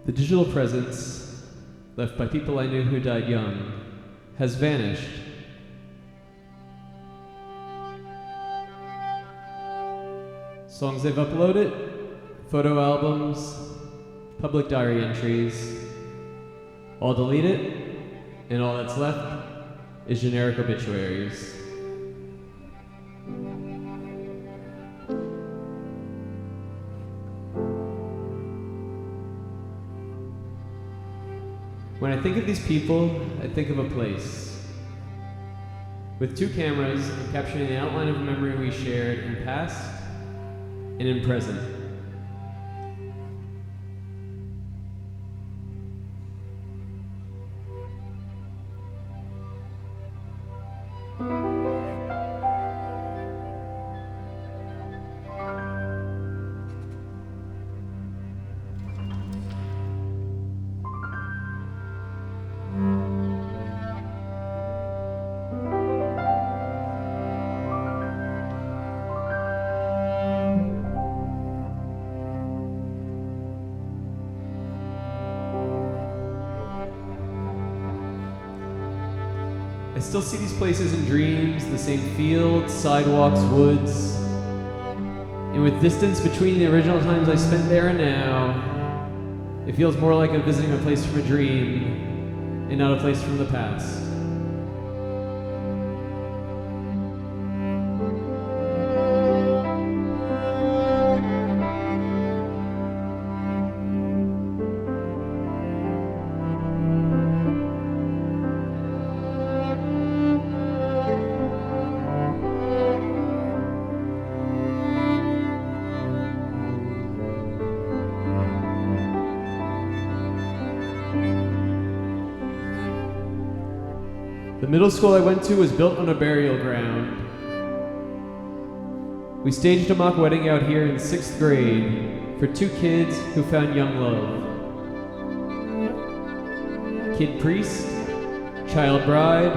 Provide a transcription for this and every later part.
The digital presence, left by people I knew who died young, has vanished. Songs they've uploaded, photo albums, public diary entries, all deleted, and all that's left is generic obituaries. When I think of these people, I think of a place. With 2 cameras, I'm capturing the outline of a memory we shared in past and in present. I still see these places in dreams, the same fields, sidewalks, woods. And with distance between the original times I spent there and now, it feels more like I'm visiting a place from a dream and not a place from the past. The middle school I went to was built on a burial ground. We staged a mock wedding out here in 6th grade for 2 kids who found young love. Kid priest, child bride,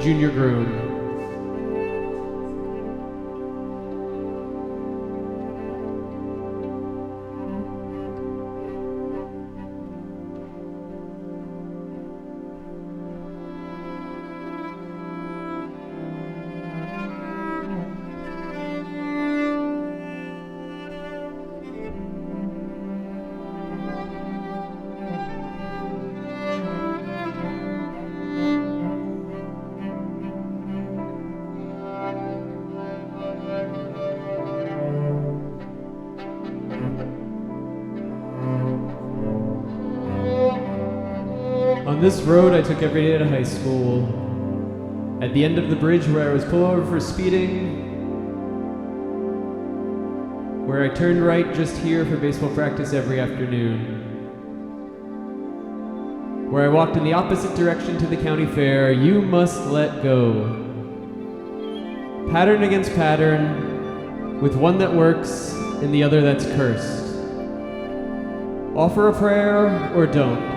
junior groom. On this road I took every day to high school. At the end of the bridge where I was pulled over for speeding, where I turned right just here for baseball practice every afternoon, where I walked in the opposite direction to the county fair. You must let go. Pattern against pattern, with one that works and the other that's cursed. Offer a prayer or don't.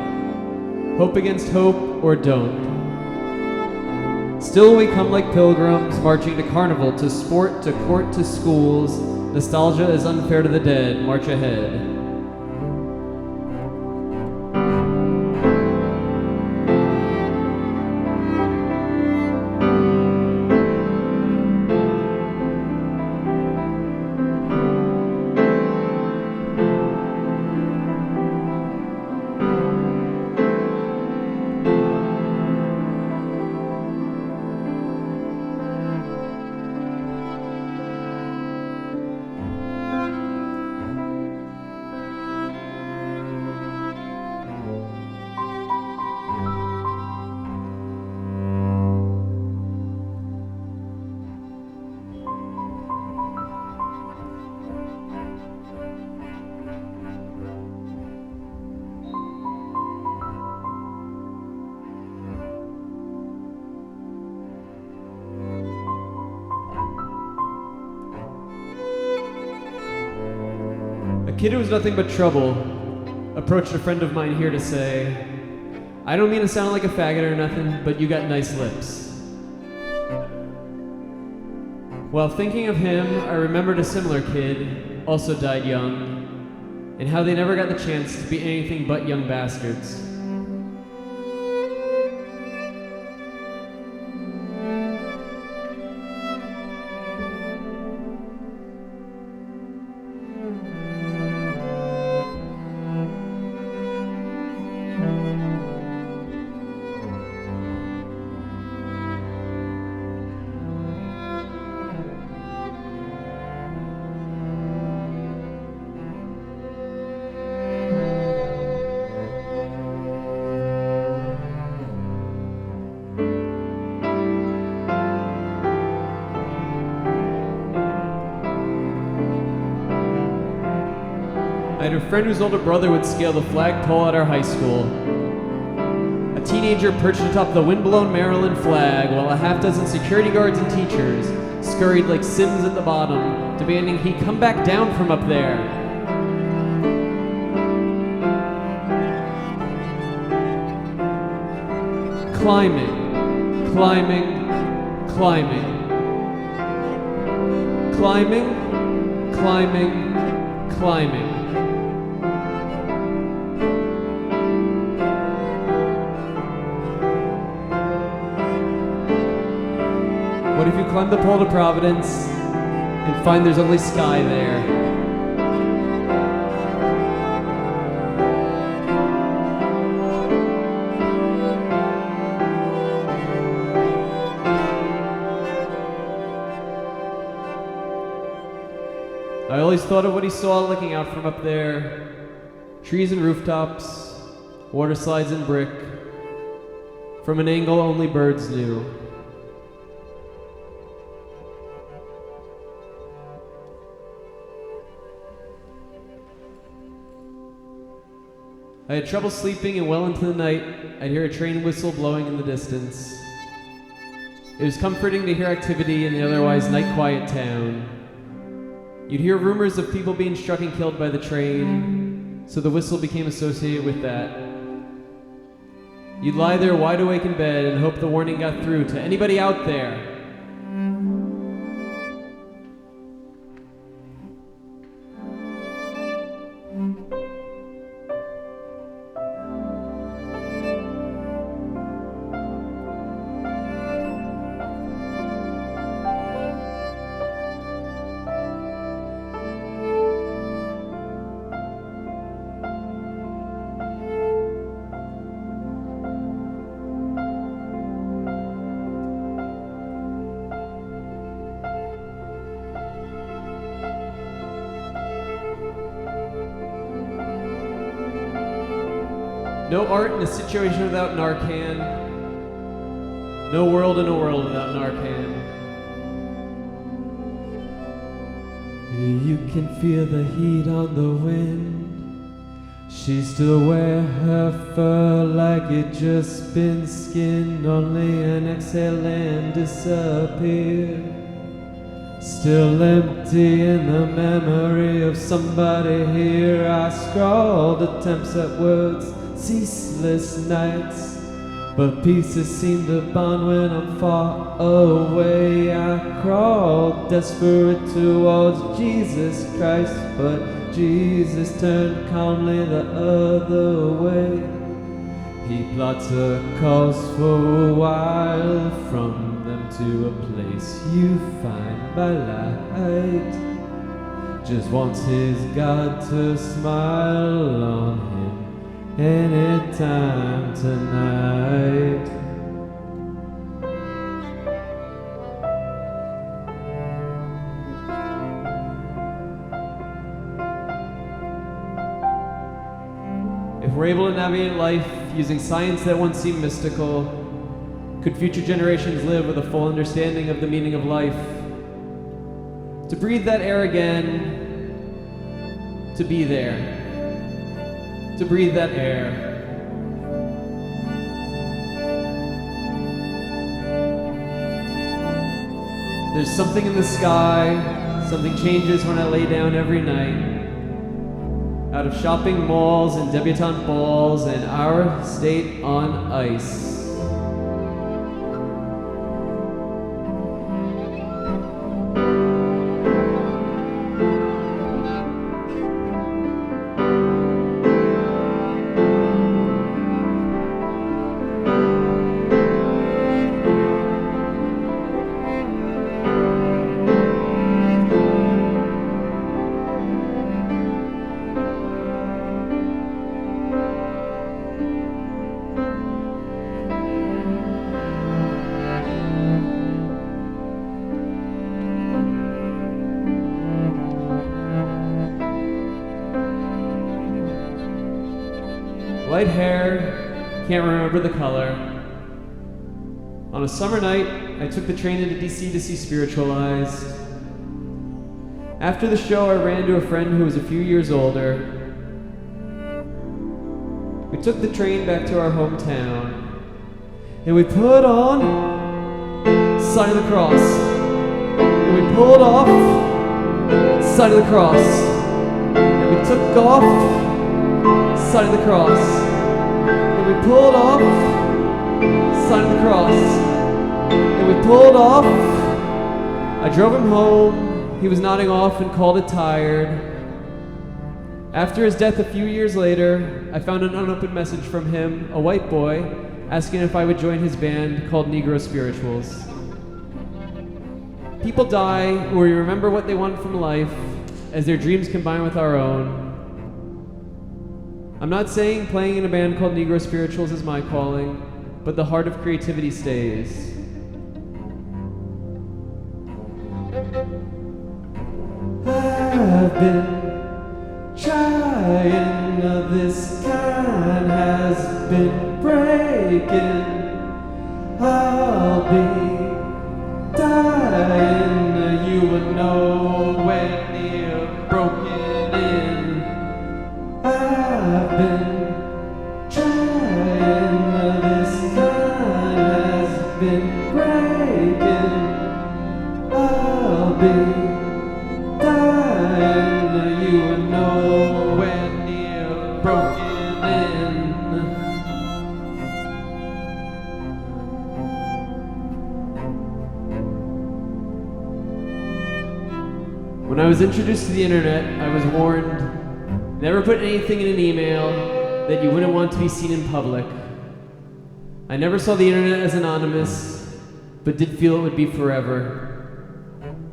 Hope against hope, or don't. Still we come like pilgrims, marching to carnival, to sport, to court, to schools. Nostalgia is unfair to the dead. March ahead. A kid who was nothing but trouble approached a friend of mine here to say, I don't mean to sound like a faggot or nothing, but you got nice lips. While thinking of him, I remembered a similar kid, also died young, and how they never got the chance to be anything but young bastards. I had a friend whose older brother would scale the flagpole at our high school. A teenager perched atop the windblown Maryland flag while a half dozen security guards and teachers scurried like Sims at the bottom, demanding he come back down from up there. Climbing, climbing, climbing. Climbing, climbing, climbing. What if you climb the pole to Providence and find there's only sky there? I always thought of what he saw looking out from up there. Trees and rooftops, water slides and brick, from an angle only birds knew. I had trouble sleeping, and well into the night, I'd hear a train whistle blowing in the distance. It was comforting to hear activity in the otherwise night-quiet town. You'd hear rumors of people being struck and killed by the train, so the whistle became associated with that. You'd lie there wide awake in bed and hope the warning got through to anybody out there. No art in a situation without Narcan. No world in a world without Narcan. You can feel the heat on the wind. She still wear her fur like it just been skinned. Only an exhale and disappear. Still empty in the memory of somebody here. I scrawled attempts at words, ceaseless nights, but pieces seem to bond when I'm far away. I crawled desperate towards Jesus Christ, but Jesus turned calmly the other way. He plots a course for a while, from them to a place you find by light. Just wants his God to smile on him anytime tonight. If we're able to navigate life using science that once seemed mystical, could future generations live with a full understanding of the meaning of life? To breathe that air again, to be there. To breathe that air. There's something in the sky, something changes when I lay down every night. Out of shopping malls and debutante balls and our state on ice. light hair, can't remember the color. On a summer night, I took the train into DC to see Spiritualized. After the show, I ran to a friend who was a few years older. We took the train back to our hometown, and we put on Sign of the Cross, and we pulled off Sign of the Cross, and we took off Sign of the Cross, and we pulled off Sign of the Cross, and we pulled off. I drove him home. He was nodding off and called it tired. After his death a few years later, I found an unopened message from him, a white boy, asking if I would join his band called Negro Spirituals. People die, or we remember what they want from life as their dreams combine with our own. I'm not saying playing in a band called Negro Spirituals is my calling, but the heart of creativity stays. I've been trying, this kind has been breaking. I'll be dying, you would know when you're broken in. I've been trying, this kind has been breaking. I'll be dying, you would know when you're broken in. When I was introduced to the internet, I was warned, never put anything in an email that you wouldn't want to be seen in public. I never saw the internet as anonymous, but did feel it would be forever.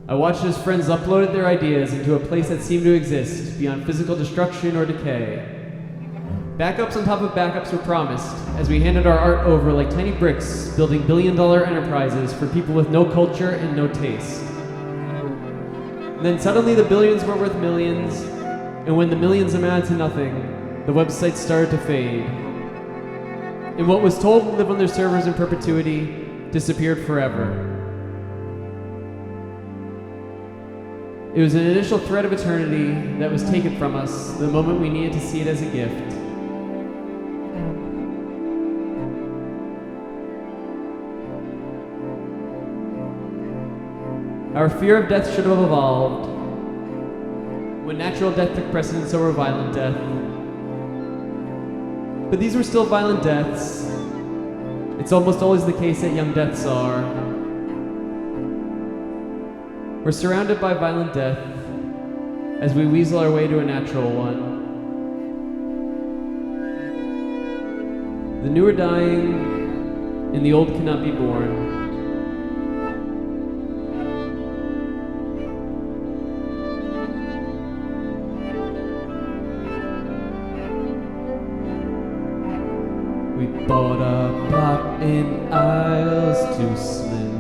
I watched as friends uploaded their ideas into a place that seemed to exist beyond physical destruction or decay. Backups on top of backups were promised as we handed our art over like tiny bricks, building billion-dollar enterprises for people with no culture and no taste. And then suddenly the billions were worth millions, and when the millions amounted to nothing, the websites started to fade. And what was told would live on their servers in perpetuity disappeared forever. It was an initial thread of eternity that was taken from us the moment we needed to see it as a gift. Our fear of death should have evolved when natural death took precedence over violent death. But these were still violent deaths. It's almost always the case that young deaths are. We're surrounded by violent death as we weasel our way to a natural one. The new are dying, and the old cannot be born. We bought a plot in aisles too slim,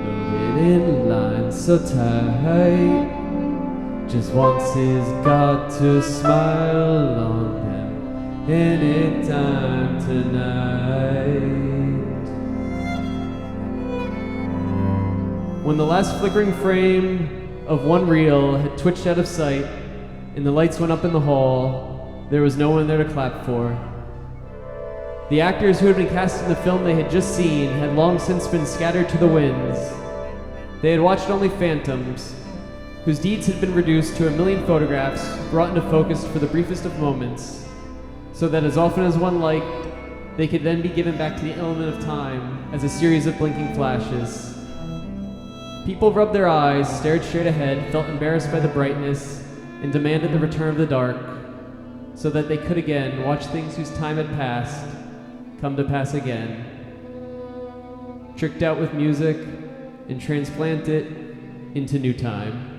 loaded in lines so tight. Just wants his God to smile on them anytime tonight. When the last flickering frame of one reel had twitched out of sight and the lights went up in the hall, there was no one there to clap for. The actors who had been cast in the film they had just seen had long since been scattered to the winds. They had watched only phantoms, whose deeds had been reduced to 1,000,000 photographs brought into focus for the briefest of moments, so that as often as one liked, they could then be given back to the element of time as a series of blinking flashes. People rubbed their eyes, stared straight ahead, felt embarrassed by the brightness, and demanded the return of the dark, so that they could again watch things whose time had passed come to pass again. Tricked out with music and transplant it into new time.